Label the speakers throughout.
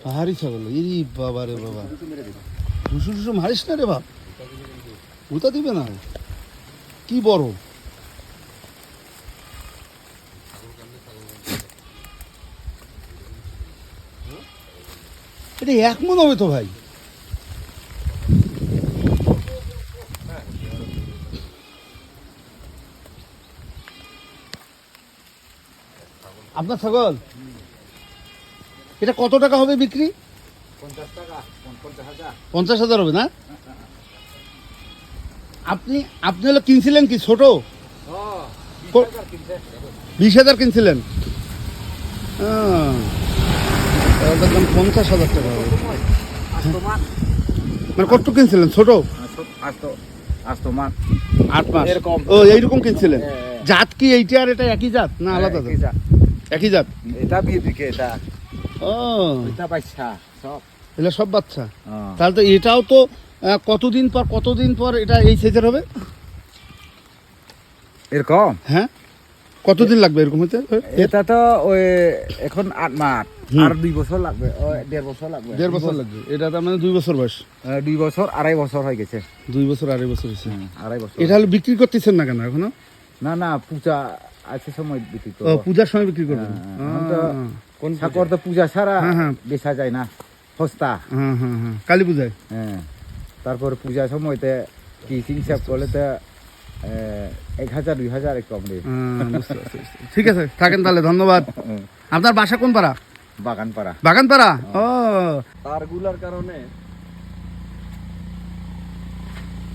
Speaker 1: পাহাড়ি ছাগল, এই বাবা রে বাবা, ঢুসু ঢুসু মারিস না রে বাপ, ওটা দিবে না, কি বড়। এটা 1 মণ হবে তো ভাই। আপনার ছাগল এটা কত টাকা হবে বিক্রি? 50,000 হবে না? আপনি হলো কিনছিলেন কি ছোট? 20,000 কিনছিলেন? ওটার দাম 50,000 টাকা হবে। মানে কত কিনছিলেন ছোট? 8 মাস। ও এইরকম কিনছিলেন। জাত কি এইটা আর এটা একই জাত না আলাদা জাত? একই জাত।
Speaker 2: এটা বিদিকে এটা।
Speaker 1: ও
Speaker 2: এটা বাচ্চা সব।
Speaker 1: এগুলো সব বাচ্চা। তাহলে তো এটাও তো কতদিন পর এটা এই সাইজের হবে?
Speaker 2: এরকম?
Speaker 1: হ্যাঁ, কতদিন লাগবে এরকম হতে?
Speaker 2: এটা তো ওই এখন 8 মাস, আর 2 বছর লাগবে, 1.5 বছর লাগবে।
Speaker 1: 1.5 বছর লাগবে। এটা তার মানে 2 বছর বয়স।
Speaker 2: 2 বছর 2.5 বছর হয়ে গেছে।
Speaker 1: 2 বছর 2.5 বছর হয়েছে।
Speaker 2: 2.5 বছর।
Speaker 1: এটা হলো বিক্রি করতেছেন না কেন এখনো?
Speaker 2: না পূজা আছে সময় বিক্রি করব।
Speaker 1: ও পূজার সময় বিক্রি করবেন।
Speaker 2: কোন ঠাকুর তো পূজা ছাড়া বেচা যায় না, সস্তা।
Speaker 1: হ্যাঁ কালী পূজায়।
Speaker 2: হ্যাঁ, তারপর পূজার সময়তে কি হিসাব করলে তো 1,000 2,000 কম রে।
Speaker 1: ঠিক আছে, থাকেন তাহলে, ধন্যবাদ। আপনার বাসা কোন পাড়া?
Speaker 2: বাগানপাড়া।
Speaker 1: বাগানপাড়া। ও
Speaker 2: তারগুলার কারণে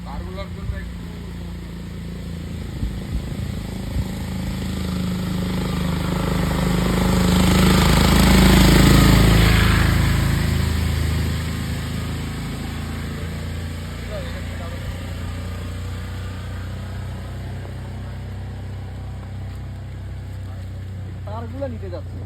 Speaker 2: তারগুলা নিতে যাচ্ছে।